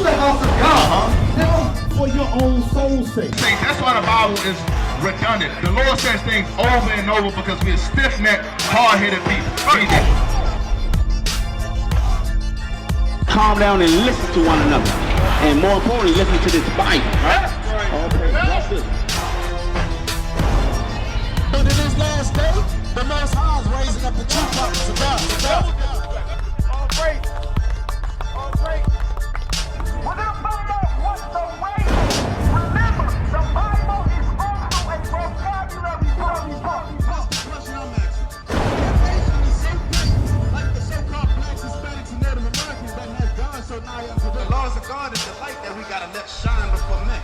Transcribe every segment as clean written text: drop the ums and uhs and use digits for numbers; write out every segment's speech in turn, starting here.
the house of God. Now, for your own soul's sake. That's why the Bible is redundant. The Lord says things over and over because we're stiff-necked, hard-headed people. Calm down and listen to one another. And more importantly, listen to this Bible. Right? Okay, watch this. But in this last day, the Most High is raising up the true prophets of God. All praise. All praise. We're going to find out what the way is. Remember, the Bible is also a vocabulary book. That's the question I'm asking. If Asian is so great, like the so-called blacks, Hispanics, and Native Americans that has gone so nigh unto the laws of God is the light that we got to let shine before men.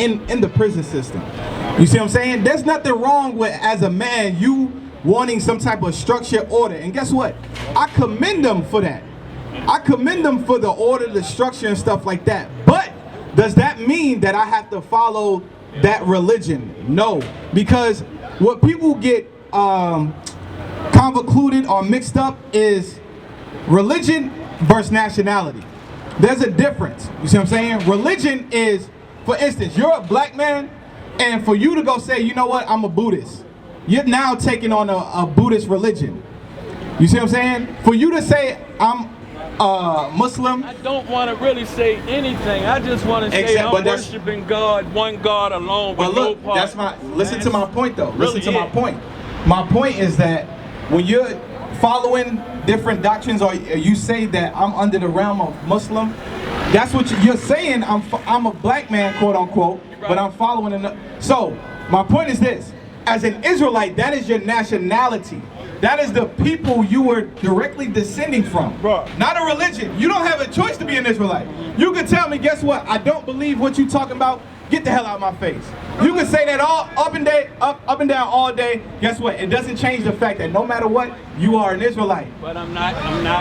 in the prison system. You see what I'm saying? There's nothing wrong with, as a man, you wanting some type of structured order. And guess what? I commend them for that. I commend them for the order, the structure, and stuff like that. But does that mean that I have to follow that religion? No. Because what people get convoluted or mixed up is religion versus nationality. There's a difference. You see what I'm saying? Religion is, for instance, you're a black man, and for you to go say, you know what, I'm a Buddhist, you're now taking on a Buddhist religion. You see what I'm saying? For you to say, I'm Muslim. I don't want to really say anything. I just want to say I'm worshiping God, one God alone. But look, no part. that's my, listen to my point though. Really Listen to my point. My point is that when you're following different doctrines, or you say that I'm under the realm of Muslim, that's what you're saying. I'm a black man, quote unquote, right, but I'm following another. So my point is this: as an Israelite, that is your nationality. That is the people you were directly descending from. Bro. Not a religion. You don't have a choice to be an Israelite. You can tell me, guess what? I don't believe what you're talking about. Get the hell out of my face. You can say that all up and down all day. Guess what? It doesn't change the fact that no matter what, you are an Israelite. But I'm not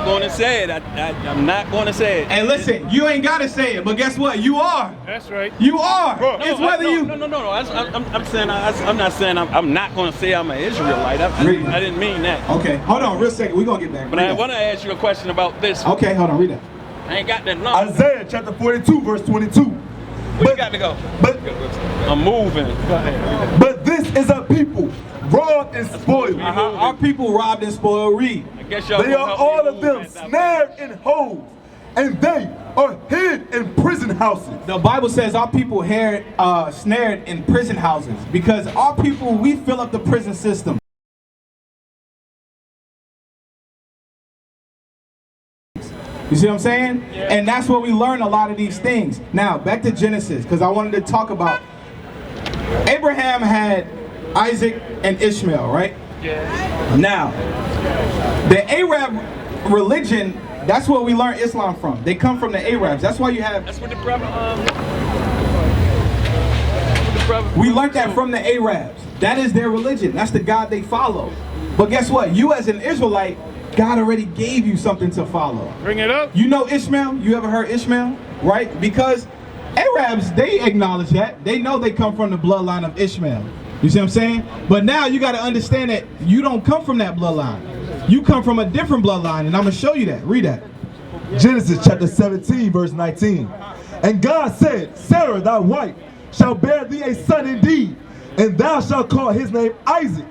going to say it. I'm not going to say it. And listen, you ain't got to say it, but guess what? You are. That's right. You are. Bro, it's whether you. No. I'm saying I'm not saying I'm not going to say I'm an Israelite. I didn't mean that. Okay, hold on, real second. We're gonna get back. But I want to ask you a question about this. Okay, hold on. Read that. I ain't got that number. Isaiah chapter 42, verse 22. Where you got to go? But I'm moving. Go ahead. But this is a people robbed and spoiled. Our people robbed and spoiled. Read. I guess y'all They are all of them snared in holes, and they are hid in prison houses. The Bible says our people snared in prison houses, because our people, we fill up the prison system. You see what I'm saying? Yeah. And that's where we learn a lot of these things. Now, back to Genesis, because I wanted to talk about Abraham had Isaac and Ishmael, right? Yeah. Now, the Arab religion, that's where we learn Islam from. They come from the Arabs. That's why you have... That's what the brother... We learned that from the Arabs. That is their religion. That's the God they follow. But guess what? You as an Israelite, God already gave you something to follow. Bring it up. You know Ishmael? You ever heard Ishmael? Right? Because Arabs, they acknowledge that. They know they come from the bloodline of Ishmael. You see what I'm saying? But now you got to understand that you don't come from that bloodline. You come from a different bloodline, and I'm going to show you that. Read that. Genesis chapter 17, verse 19. And God said, Sarah, thy wife, shall bear thee a son indeed, and thou shalt call his name Isaac.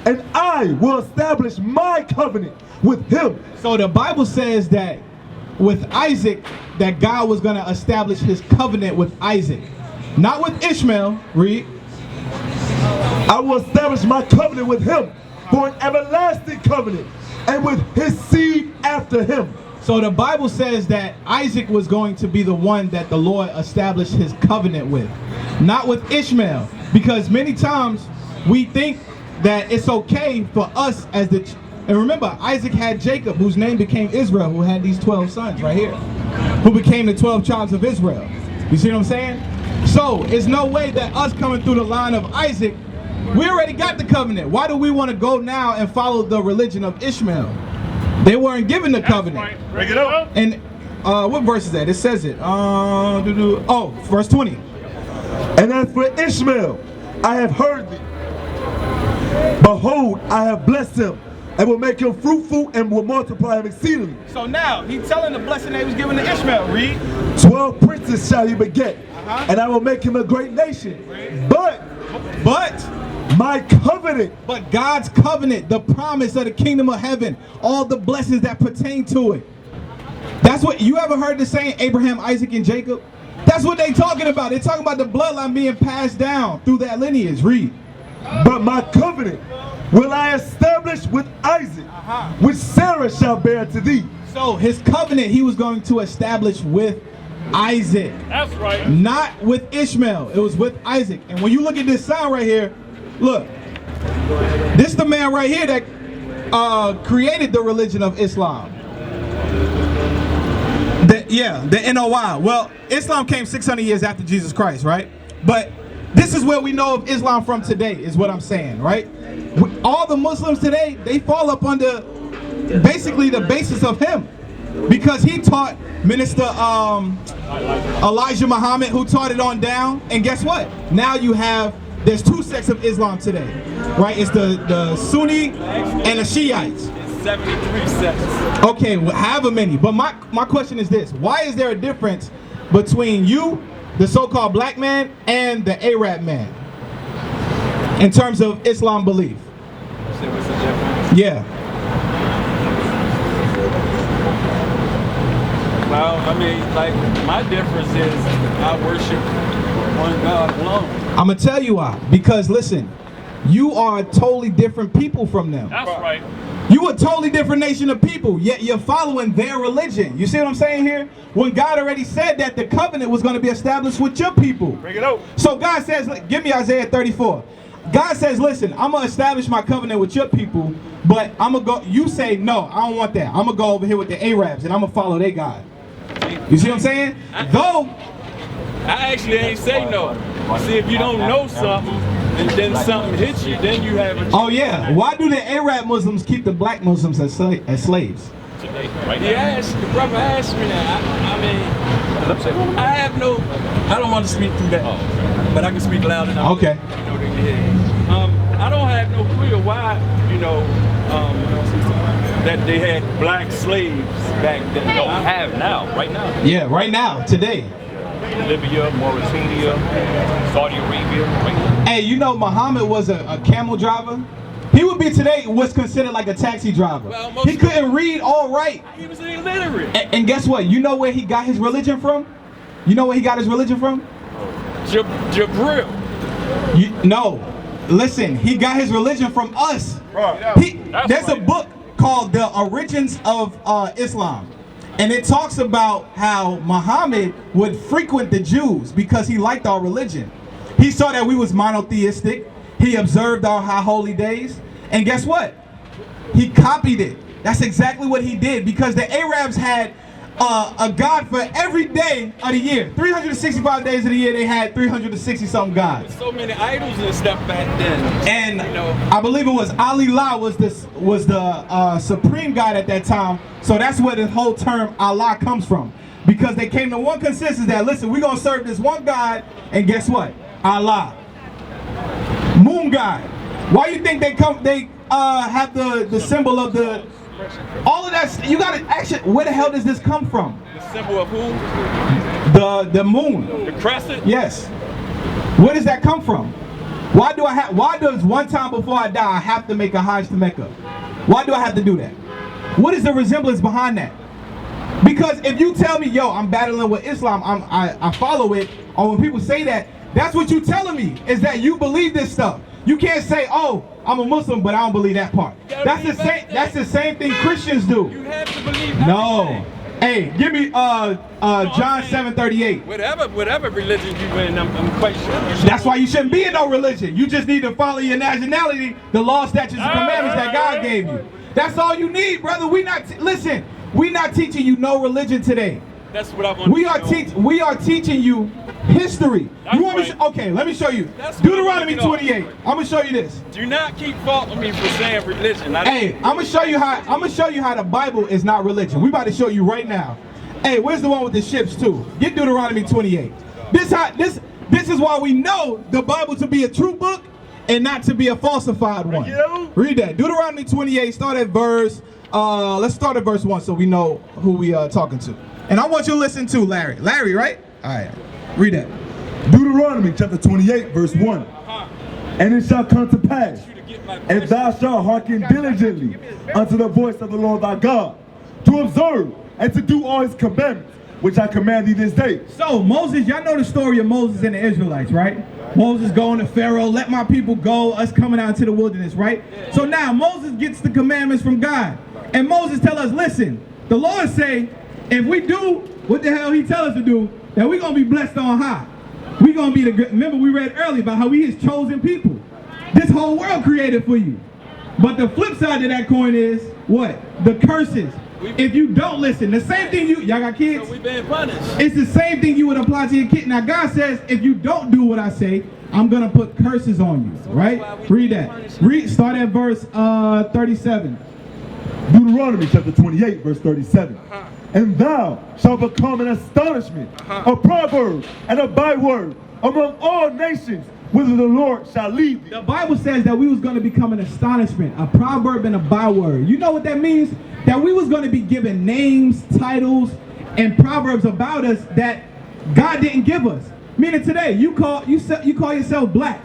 And I will establish my covenant with him. So the Bible says that with Isaac, that God was going to establish his covenant with Isaac. Not with Ishmael, read. I will establish my covenant with him for an everlasting covenant, and with his seed after him. So the Bible says that Isaac was going to be the one that the Lord established his covenant with, not with Ishmael. Because many times we think that it's okay for us as the... And remember, Isaac had Jacob, whose name became Israel, who had these 12 sons right here, who became the 12 tribes of Israel. You see what I'm saying? So it's no way that us coming through the line of Isaac, we already got the covenant. Why do we want to go now and follow the religion of Ishmael? They weren't given the covenant. Bring it up. And what verse is that? It says it. Oh, verse 20. And as for Ishmael, I have heard thee. Behold, I have blessed him, and will make him fruitful, and will multiply him exceedingly. So now, he's telling the blessing that he was given to Ishmael. Read. 12 princes shall he beget, and I will make him a great nation. But my covenant. But God's covenant, the promise of the kingdom of heaven, all the blessings that pertain to it. That's what, you ever heard the saying Abraham, Isaac, and Jacob? That's what they talking about. They're talking about the bloodline being passed down through that lineage. Read. But my covenant will I establish with Isaac, which Sarah shall bear to thee. So his covenant he was going to establish with Isaac. That's right. Not with Ishmael. It was with Isaac. And when you look at this sign right here, look. This is the man right here that created the religion of Islam. The NOI. Well, Islam came 600 years after Jesus Christ, right? But this is where we know of Islam from today, is what I'm saying, right? All the Muslims today, they fall up under basically the basis of him, because he taught Minister Elijah Muhammad, who taught it on down. And guess what? Now you have, there's two sects of Islam today, right? It's the Sunni and the Shiites. 73 sects. Okay, well, however many. But my question is this: why is there a difference between you, the so-called black man, and the Arab man in terms of Islam belief? What's the difference? Yeah. Well, I mean, like, my difference is I worship one God alone. I'm gonna tell you why. Because listen, you are a totally different people from them. That's right. You a totally different nation of people, yet you're following their religion. You see what I'm saying here? When God already said that the covenant was going to be established with your people. Bring it out. So God says, give me Isaiah 34. God says, listen, I'm going to establish my covenant with your people, but I'm going to go, you say, no, I don't want that. I'm going to go over here with the Arabs and I'm going to follow their God. You see what I'm saying? Though, I actually ain't say no. See, if you don't know something, and then something hits you, then you have a... Oh yeah, why do the Arab Muslims keep the black Muslims as slaves? The brother asked me that. I mean, I have no... I don't want to speak through that, but I can speak loud enough. Okay. I don't have no clue why, that they had black slaves back then. Don't have now, right now. Yeah, right now, today. Libya, Mauritania, Saudi Arabia, right now. Hey, you know Muhammad was a camel driver? He would be today what's considered like a taxi driver. Well, he couldn't read all right. He was illiterate. And guess what? You know where he got his religion from? You know where he got his religion from? Jabril. No. Listen, he got his religion from us. There's a book called The Origins of Islam. And it talks about how Muhammad would frequent the Jews because he liked our religion. He saw that we was monotheistic. He observed our high holy days. And guess what? He copied it. That's exactly what he did, because the Arabs had a god for every day of the year. 365 days of the year, they had 360 something gods. So many idols and stuff back then. And I believe it was Allah was the supreme god at that time. So that's where the whole term Allah comes from, because they came to one consensus that, listen, we're gonna serve this one God, and guess what? Allah. Moon god. Why you think they have the symbol of the All of that, you gotta actually, where the hell does this come from? The symbol of who? The moon. The crescent? Yes. Where does that come from? Why does one time before I die I have to make a Hajj to Mecca? Why do I have to do that? What is the resemblance behind that? Because if you tell me, yo, I'm battling with Islam, I follow it, or when people say that, that's what you're telling me, is that you believe this stuff. You can't say, oh, I'm a Muslim, but I don't believe that part. That's the same thing Christians do. You have to believe No. everything. Hey, give me John 7:38. Whatever religion you in, I'm quite sure. That's why you shouldn't be in no religion. You just need to follow your nationality, the law, statutes, and commandments that God gave you. That's all you need, brother. We not teaching you no religion today. That's what I want. We are teaching you history. You want me? Okay, let me show you. Deuteronomy 28. I'm gonna show you this. Do not keep faulting me for saying religion. Hey, I'm gonna show you how the Bible is not religion. We about to show you right now. Hey, where's the one with the ships too? Get Deuteronomy 28. This is why we know the Bible to be a true book and not to be a falsified one. Read that. Deuteronomy 28. Start at verse. Let's start at verse 1 so we know who we are talking to. And I want you to listen to Larry. Larry, right? All right. Read that. Deuteronomy chapter 28, verse 1. And it shall come to pass, if thou shalt hearken diligently unto the voice of the Lord thy God, to observe and to do all his commandments, which I command thee this day. So Moses, y'all know the story of Moses and the Israelites, right? Moses going to Pharaoh, let my people go, us coming out into the wilderness, right? So now Moses gets the commandments from God. And Moses tell us, listen, the Lord say, if we do what the hell he tell us to do, then we're going to be blessed on high. We're going to be the good. Remember we read earlier about how we his chosen people. This whole world created for you. But the flip side of that coin is what? The curses. If you don't listen, the same thing y'all got kids? So we being punished. It's the same thing you would apply to your kid. Now God says, if you don't do what I say, I'm going to put curses on you, right? Read that. Start at verse 37. Deuteronomy chapter 28, verse 37. And thou shalt become an astonishment, a proverb, and a byword among all nations, whither the Lord shall lead thee. The Bible says that we was going to become an astonishment, a proverb, and a byword. You know what that means? That we was going to be given names, titles, and proverbs about us that God didn't give us. Meaning today, you call yourself black.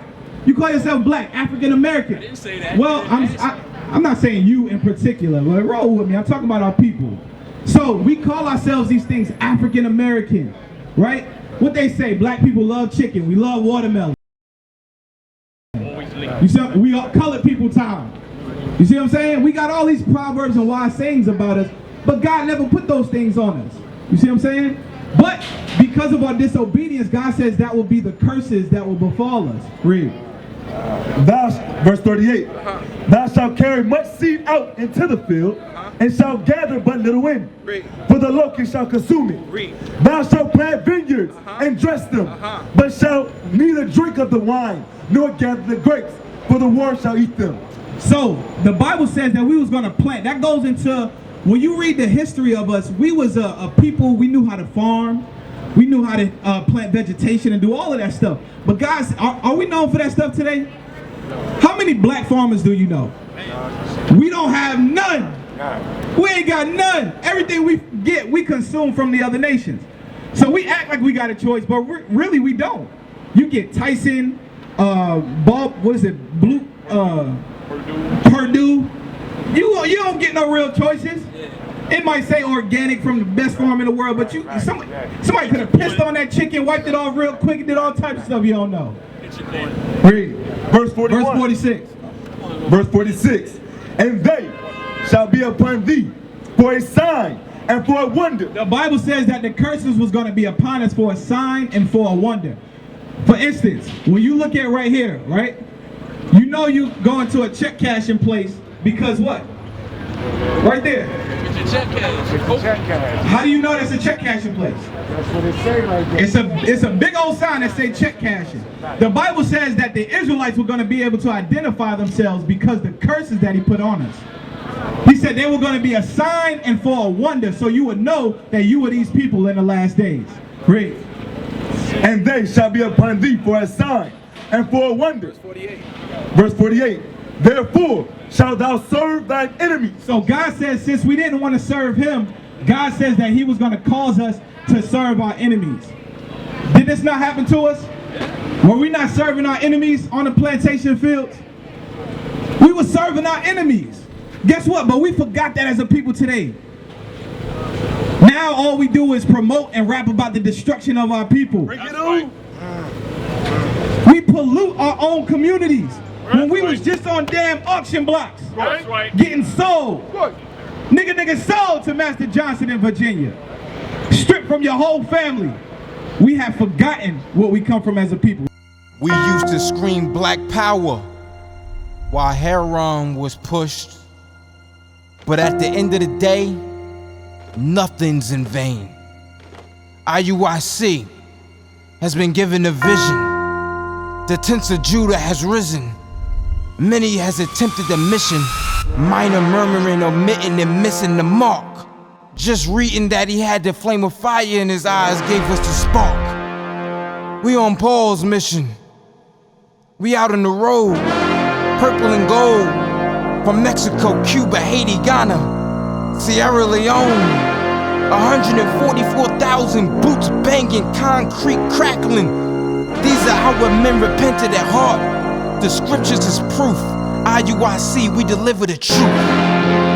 You call yourself black, African American. I didn't say that. Well, I'm not saying you in particular, but roll with me. I'm talking about our people. So we call ourselves these things African American, right? What they say, black people love chicken, we love watermelon. You see, we are colored people time. You see what I'm saying? We got all these proverbs and wise sayings about us, but God never put those things on us. You see what I'm saying? But because of our disobedience, God says that will be the curses that will befall us. Read. Verse 38. Thou shalt carry much seed out into the field, and shalt gather but little in. For the locust shall consume it. Thou shalt plant vineyards and dress them, but shalt neither drink of the wine, nor gather the grapes, for the worm shall eat them. So the Bible says that we was going to plant. That goes into, when you read the history of us, we was a people, we knew how to farm. We knew how to plant vegetation and do all of that stuff. But guys, are we known for that stuff today? How many black farmers do you know? We don't have none. We ain't got none. Everything we get, we consume from the other nations. So we act like we got a choice, but really we don't. You get Tyson, Purdue. You don't get no real choices. It might say organic from the best farm in the world, but somebody could have pissed on that chicken, wiped it off real quick, and did all types of stuff you don't know. Read. Verse 41. Verse 46. Verse 46. And they shall be upon thee for a sign and for a wonder. The Bible says that the curses was going to be upon us for a sign and for a wonder. For instance, when you look at right here, right? You know you go into a check cashing place because what? Right there. It's a check cash. How do you know that's a check cashing place? That's what it say right there. It's a big old sign that say check cashing. The Bible says that the Israelites were going to be able to identify themselves because the curses that he put on us. He said they were going to be a sign and for a wonder, so you would know that you were these people in the last days. Great. And they shall be upon thee for a sign and for a wonder. Verse 48. Verse 48. Therefore shalt thou serve thine enemies. So God says, since we didn't want to serve him, God says that he was going to cause us to serve our enemies. Did this not happen to us? Were we not serving our enemies on the plantation fields? We were serving our enemies. Guess what? But we forgot that as a people today. Now all we do is promote and rap about the destruction of our people. Bring it on. We pollute our own communities when we was just on damn auction blocks getting sold. Nigga sold to Master Johnson in Virginia. Stripped from your whole family. We have forgotten what we come from as a people. We used to scream black power while heroin was pushed. But at the end of the day, nothing's in vain. IUIC has been given a vision. The tents of Judah has risen. Many has attempted the mission. Minor murmuring, omitting, and missing the mark. Just reading that he had the flame of fire in his eyes gave us the spark. We on Paul's mission. We out on the road, purple and gold. From Mexico, Cuba, Haiti, Ghana, Sierra Leone. 144,000 boots banging, concrete crackling. These are our men repented at heart. The scriptures is proof. IUIC, we deliver the truth.